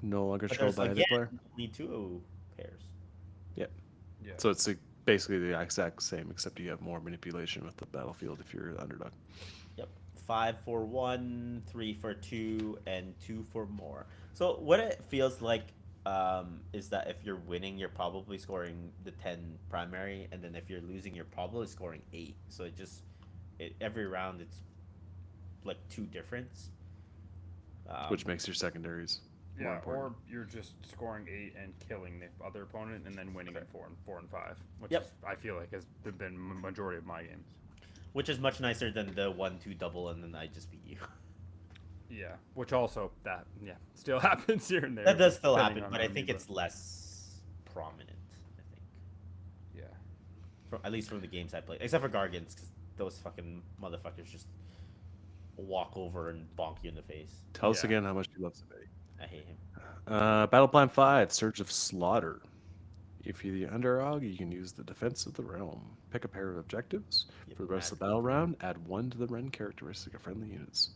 no longer But controlled there's by like either player. only 2 pairs. Yep. Yeah. So it's basically the exact same, except you have more manipulation with the battlefield if you're the underdog. Yep. 5 for 1, 3 for 2, and 2 for more. So what it feels like is that if you're winning, you're probably scoring the 10 primary, and then if you're losing, you're probably scoring 8. So every round it's like 2 difference. Which makes your secondaries more Yeah, important. or you're just scoring 8 and killing the other opponent, and then winning in 4 and 5, which Yep. is, I feel like has been majority of my games. which is much nicer than the 1-2 double, and then I just beat you. Yeah, which also still happens here and there. That does still depending happen, on but I enemy, think it's less prominent. I think. yeah. At least from the games I played, except for Gargans, because those fucking motherfuckers just walk over and bonk you in the face. Tell us Yeah. again how much you love Sabeti. I hate him. Battle Plan 5, Surge of Slaughter. If you're the underdog, you can use the Defense of the Realm. Pick a pair of objectives. Yep, For the rest add of the battle round, add 1 to the Ren characteristic of friendly units.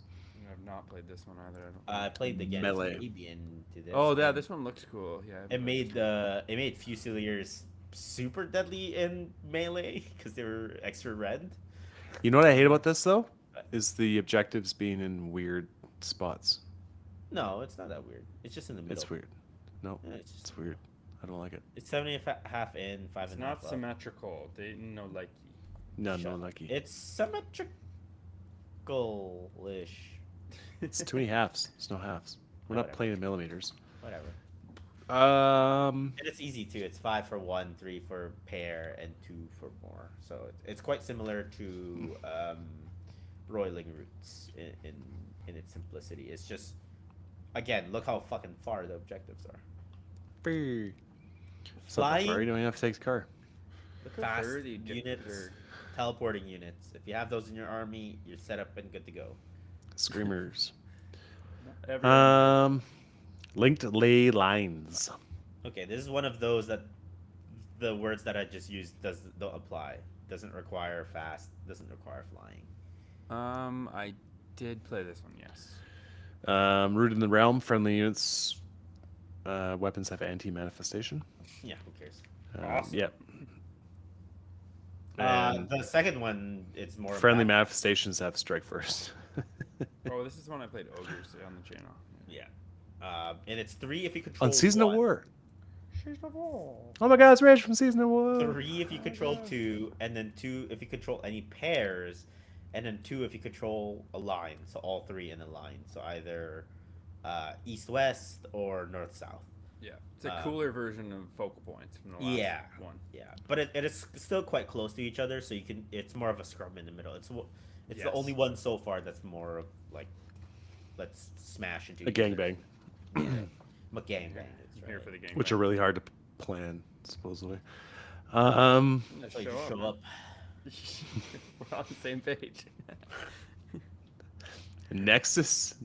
I've not played this one either. I don't I think. played the Melee. Scandinavian to this. Oh yeah, and this one looks cool. Yeah. I haven't It played made Fusiliers super deadly in melee because they were extra red. You know what I hate about this, though? Is the objectives being in weird spots. No, it's not that weird. It's just in the middle. It's weird. No, Yeah, it's just it's weird. I don't like it. it's 70 half in, 5 It's and not half up. symmetrical. Dayton no likey. No, Shut no up. lucky. It's symmetrical-ish. It's too many halves. It's no halves. We're not Whatever. playing in millimeters. Whatever. Um, And it's easy too. It's 5 for 1, 3 for pair, and 2 for more. So it's quite similar to Roiling Roots in its simplicity. It's just, again, look how fucking far the objectives are. free. Flying, You don't have to take the car. Look fast fur the objectives units, are. teleporting units. If you have those in your army, you're set up and good to go. Screamers. Everyone. Linked ley lines. Okay, this is one of those that the words that I just used don't apply. Doesn't require fast. Doesn't require flying. I did play this one. Yes. Rooted in the realm, friendly units. Weapons have anti-manifestation. Yeah, who cares? Awesome. Yep. And The second one, it's more friendly about- manifestations have strike first. Oh, this is when I played ogres on the channel. Yeah. And it's 3 if you control On Season of 1, War. She's the wall. Oh my god, it's Rage from Season of War. 3 if you control 2, and then 2 if you control any pairs, and then 2 if you control a line. So all 3 in a line. So either east-west or north-south. Yeah, it's a cooler version of focal points from the last one. Yeah, but it is still quite close to each other, so you can. It's more of a scrum in the middle. It's the Yes. only one so far that's more of like, let's smash into A each other. gangbang, McGangbang. I'm That's here right. for the game. which are really hard to plan, supposedly. That's why you Show show man. up. We're on the same page. Nexus,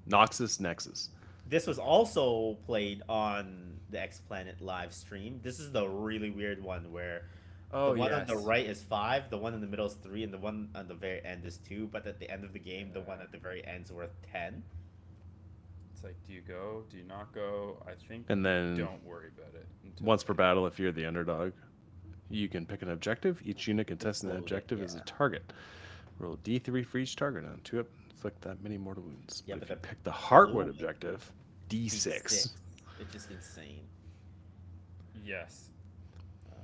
Noxus, Nexus. This was also played on the X Planet live stream. This is the really weird one where Oh, the one on yes. the right is 5, the one in the middle is 3, and the one on the very end is 2. But at the end of the game, the one at the very end is worth 10. It's like, do you go? Do you not go? I think. And then don't worry about it. until- once per battle, if you're the underdog, you can pick an objective. Each unit contesting that Roll it, objective is a yeah. target. Roll D3 for each target. On 2 up, inflict that many mortal wounds. Yeah, but but if you the pick the Heartwood blue- objective, D6. It's just insane. Yes.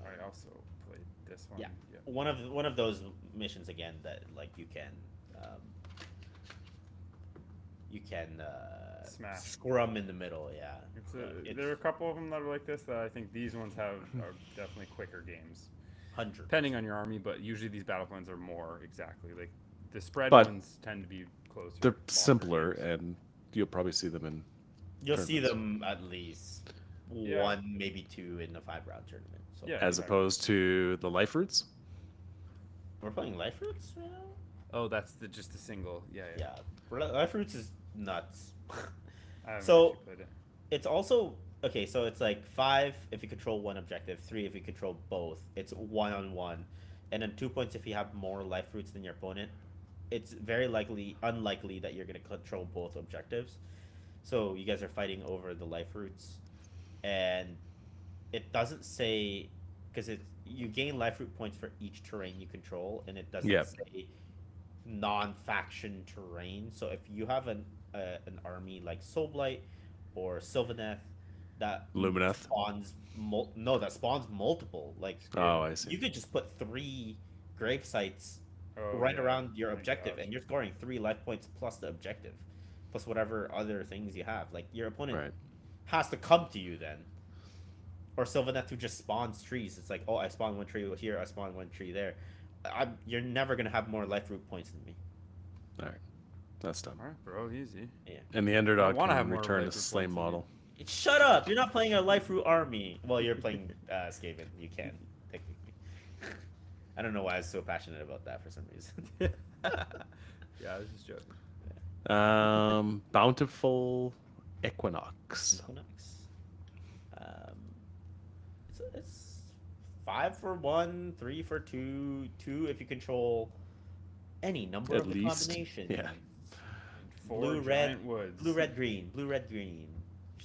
I also played this one. Yeah. One of those missions again that like you can Smash. scrum in the middle. Yeah. There are a couple of them that are like this that I think these ones are definitely quicker games, 100. depending on your army. But usually these battle plans are more exactly like the spread But ones tend to be closer. They're longer simpler, games. and you'll probably see them in. You'll see tournaments. them at least Yeah. 1, maybe 2 in a 5-round tournament. So Yeah. As exactly. opposed to the life roots. we're playing Life Roots right now. Oh, that's just the single. Yeah. Yeah, Life Roots is nuts. I haven't So- actually played it. It's also okay. So it's like 5 if you control one objective, 3 if you control both. It's 1-on-1, and then 2 points if you have more life roots than your opponent. It's very unlikely that you're gonna control both objectives. So you guys are fighting over the life roots, and it doesn't say because you gain life root points for each terrain you control, and it doesn't Yep. say non-faction terrain. So if you have an army like Soulblight or Sylvaneth that Lumineth. spawns that spawns multiple, like Oh, I see. you could just put 3 grave sites Oh, right yeah. around your Oh my objective, gosh. and you're scoring 3 life points plus the objective, plus whatever other things you have. Like your opponent Right. has to come to you then. Or Sylvaneth who just spawns trees. It's like, oh, I spawn 1 tree here, I spawn 1 tree there. You're never gonna have more life root points than me. All right. That's done. All right, bro, easy. And the underdog wanna can have more return a life root slain points than you. model. Shut up! You're not playing a life root army. Well, you're playing Skaven. You can technically. I don't know why I was so passionate about that for some reason. Yeah, I was just joking. Bountiful Equinox. Equinox. It's 5 for 1, 3 for 2, 2 if you control any number At of the least, combination. yeah. Four Blue, red, giant woods. blue, red, green. Blue, red, green.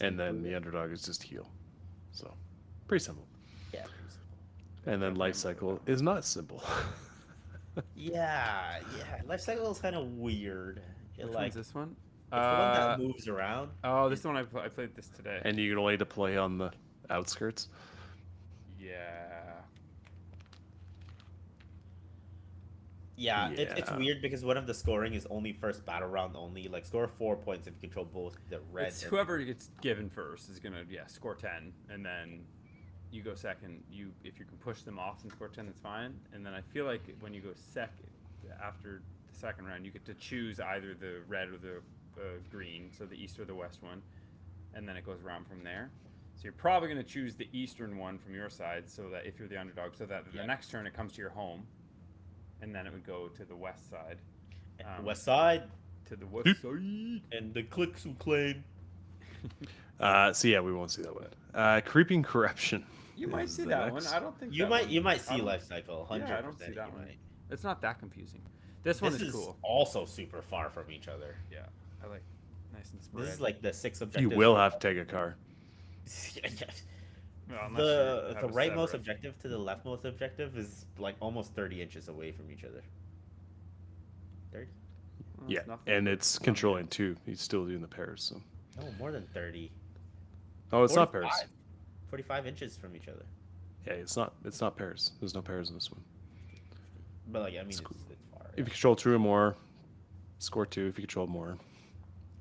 And then Blue, the red- underdog is just heal. So, pretty simple. Yeah, pretty simple. And then life cycle is not simple. Yeah. Life cycle is kind of weird. Which Like, one's this one? it's the one that moves around. Oh, this one I played this today. And you can only deploy on the outskirts. Yeah. Yeah, it's Yeah. weird because one of the scoring is only first battle round only. Like, score 4 points if you control both the red It's and whoever gets given first is gonna score 10, and then you go second. If you can push them off and score 10, that's fine. And then I feel like when you go second after the second round, you get to choose either the red or the green, so the east or the west one, and then it goes around from there. So you're probably gonna choose the eastern one from your side, so that if you're the underdog, so that the next turn it comes to your home, and then it would go to the west side. west side, To the west side. and the clicks will claim. So yeah, we won't see that one. Creeping Corruption. You might is see the that next. one. I don't think You that might one- you might I see don't- life cycle. 100%. Yeah, I don't see that you one. might. It's not that confusing. This one This is is cool. also super far from each other. Yeah, I like nice and spread. This is like the 6 You objectives. will have to take a car. Well, unless you the have a rightmost Cerberus. objective to the leftmost objective is like almost 30 inches away from each other. 30? Well, Yeah, it's nothing. and it's controlling too. He's still doing the pairs. So. No, more than 30. Oh, it's not pairs. 45. 45 inches from each other. Yeah, it's not. It's not pairs. There's no pairs in this one. But like, I mean, it's cool. far. If you control 2 or more, score 2. If you control more,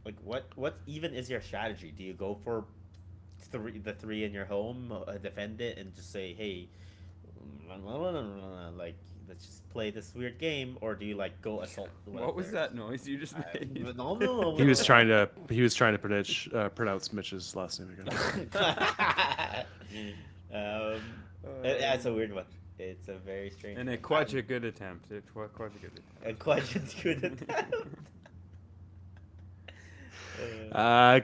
Like, what even is your strategy? Do you go for the 3 in your home, defend it, and just say, hey, like, let's just play this weird game, or do you like go assault? What was that noise you just made? No. he was trying to. He was trying to pronounce Mitch's last name again. That's a weird one. It's a very strange. And one. a quite a good attempt. Quite a good attempt. A quite a good attempt.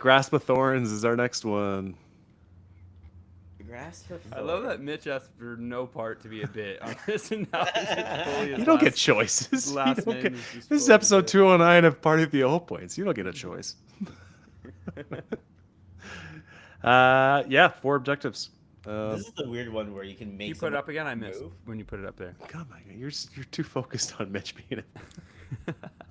Grasp of Thorns is our next one. Grass for I love that Mitch asked for no part to be a bit on this, and now it's just fully his You don't get last- choices. his You last don't name get- is just This is fully episode bit. 209 of Party of the All Points. You don't get a choice. Yeah, 4 objectives. This is the weird one where you can make. You put it someone up again. I missed move. when you put it up there. God, my God, you're too focused on Mitch being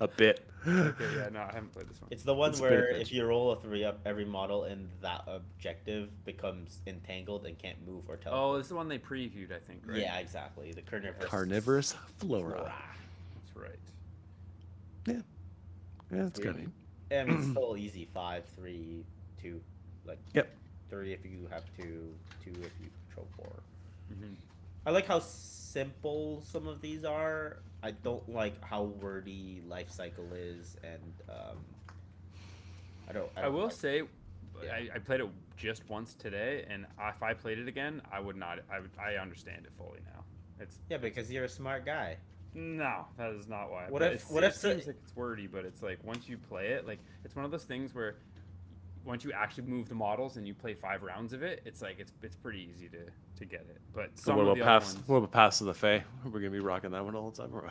a bit. Okay, yeah, no, I haven't played this one. It's the one It's a bit where of if you roll a 3 up, every model in that objective becomes entangled and can't move or Oh, teleport. this is the one they previewed, I think, right? Yeah, exactly. The carnivorous. Carnivorous Flora. That's right. Yeah, it's Weird. good. I mean, it's still easy. 5, 3, 2. Like, Yep. 3 if you have 2, 2 if you control 4. Mm-hmm. I like how simple some of these are. I don't like how wordy life cycle is, and I will like- say, Yeah. I played it just once today, and if I played it again, I would not. I understand it fully now. It's Yeah, because you're a smart guy. no, that is not why. What But if- it's, what it if the- seems like it's wordy, but it's like once you play it, like it's one of those things where once you actually move the models and you play 5 rounds of it, it's like it's pretty easy to get it. But So some what of about the other Pass? ones, What about Pass of the Fae? We're gonna be rocking that one all the time, or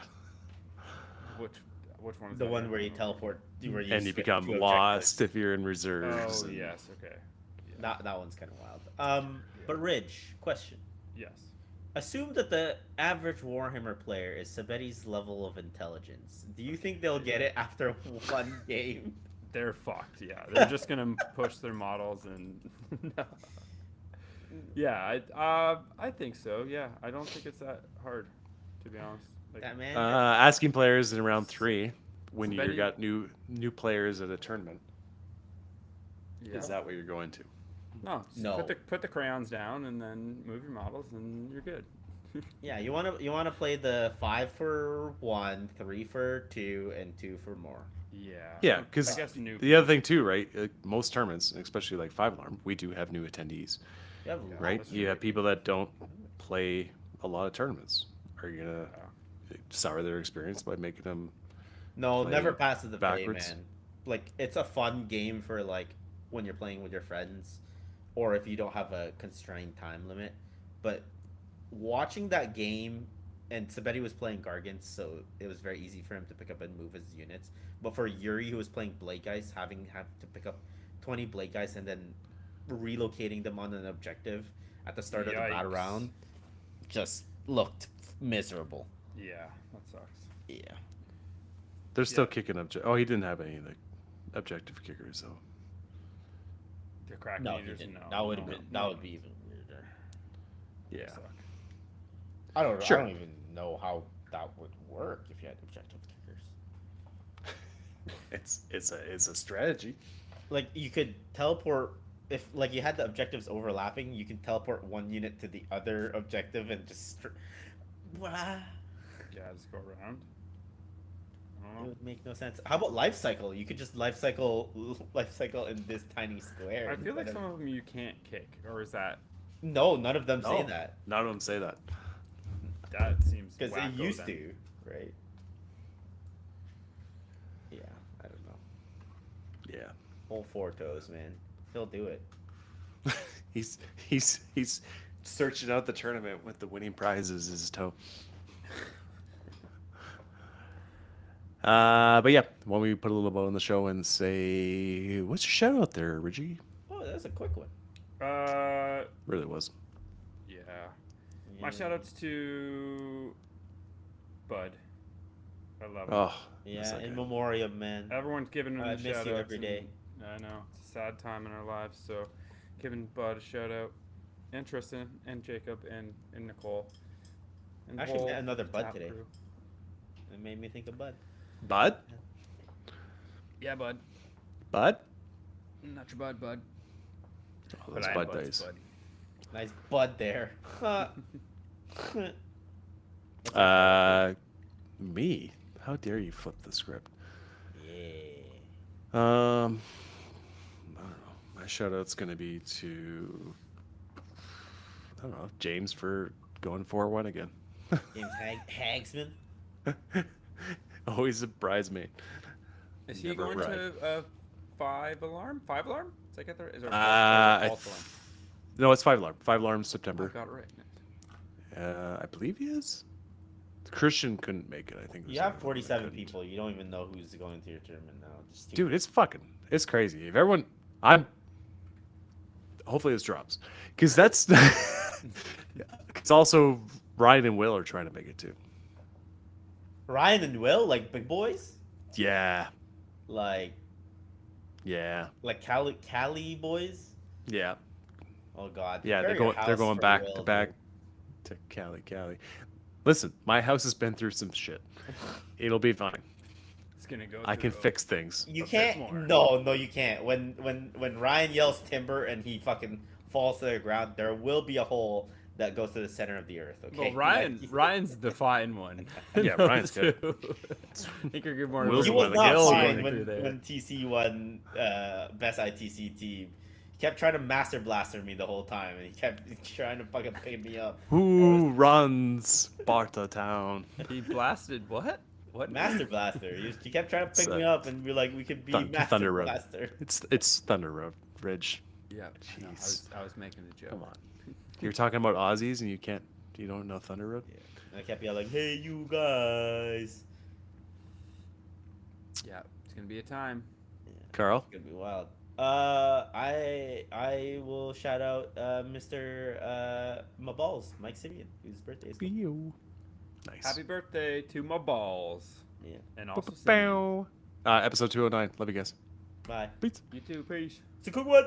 what? which one? Is The that? one where you teleport, where And you switch become to lost if you're in reserves. Oh and- yes, okay. That one's kind of wild. But Ridge, question. Yes. Assume that the average Warhammer player is Sabetti's level of intelligence. Do you think they'll get it after one game? They're fucked. Yeah, they're just gonna push their models and. No. Yeah, I think so. Yeah, I don't think it's that hard, to be honest. Like, That man. Asking players in round 3 when So you Betty- got new players at a tournament. yeah. Is that what you're going to? No, just No. Put the crayons down and then move your models and you're good. Yeah, you wanna play the 5 for 1, 3 for 2, and 2 for more. Yeah. Yeah, I because guess new. the other thing too, right? Most tournaments, especially like 5 Alarm, we do have new attendees, You have Yeah. right? that's You true. have people that don't play a lot of tournaments. Are you gonna sour their experience by making them No, play never passes the Fae, backwards. man. like it's a fun game for like when you're playing with your friends, or if you don't have a constrained time limit. But watching that game, and Sabeti was playing Gargants, so it was very easy for him to pick up and move his units. But for Yuri, who was playing Blade Guys, having had to pick up 20 Blade Guys and then relocating them on an objective at the start of the battle Yikes. round, just looked miserable. Yeah, that sucks. Yeah. They're still Yeah. kicking Oh, he didn't have any like objective kickers, so The crack No, he meters, didn't. no. That would no, have been. no, That would be even weirder. yeah. suck. I don't. Sure. I don't even know how that would work if you had objective kickers. It's a strategy. Like you could teleport if like you had the objectives overlapping. You can teleport one unit to the other objective and just. Wah. Yeah, just go around. I It don't know. would make no sense. How about life cycle? You could just life cycle in this tiny square. I feel like instead some of- of them you can't kick, or is that No, none of them say No. that None of them say that. that seems because it wacko used then. to, right? Yeah, I don't know. Yeah. Whole four toes, man. He'll do it. He's searching out the tournament with the winning prizes as his toe. But yeah, why don't we put a little bow on the show and say, what's your shout out there, Reggie? Oh, that's a quick one. Really was. Yeah. My shout outs to Bud. I love him. Oh, Yeah, that's in okay. memoriam, man. Everyone's giving him I the miss shout you outs every and- day. I know. It's a sad time in our lives, so giving Bud a shout out. And Tristan and Jacob and Nicole. And the I actually whole met another Bud tap today. crew. It made me think of Bud. Bud? Yeah, Bud. Bud? Not your Bud, Bud. Oh, But those I am Bud Bud's days. Bud. Nice Bud there. Me? How dare you flip the script? Yeah. I don't know. My shout out's going to be to, I don't know, James for going 4-1 again. James Hagsman. Always a bridesmaid. Is he Never going ride. to a 5 alarm? 5 alarm? Did I get that? Is there a I false alarm? No, it's 5 alarm. 5 alarm Oh, I September. got it right. I believe he is. Christian couldn't make it, I think. was You the have only one that 47 couldn't. people. You don't even know who's going to your tournament now. Just Dude, it's crazy. If everyone, hopefully this drops. Because that's, it's also Ryan and Will are trying to make it too. Ryan and Will, like big boys, Yeah. like Cali boys. Yeah. Oh God. Yeah, prepare they're your going. They're house going for back Will, to back dude. to Cali. Listen, my house has been through some shit. It'll be fine. It's gonna go. I can through fix things. You a bit can't. more. No, you can't. When Ryan yells timber and he fucking falls to the ground, there will be a hole that goes to the center of the earth. Okay. Well, Like, Ryan's the fine one. Yeah, Ryan's good. I think you're good more. Will's he one was of the not guilds fine going through there. when TC won best ITC team. He kept trying to master blaster me the whole time, and he kept trying to fucking pick me up. Who runs Sparta Town? He blasted what? What? Master blaster. He kept trying to pick It's, me up, and we're like, we could be master Thunder Road. blaster. It's Thunder Road Ridge. Yeah. I know, Jeez. I was making a joke. Come on. You're talking about Aussies and you don't know Thunder Road? And I kept yelling, "Hey, you guys!" Yeah, it's gonna be a time. Carl? It's gonna be wild. I will shout out Mr. My balls, Mike Simeon, whose birthday is coming. Nice. Happy birthday to my balls. Yeah. And also Simeon. Bow. Episode 209. Love you guys. Bye. Peace. You too. Peace. It's a good one.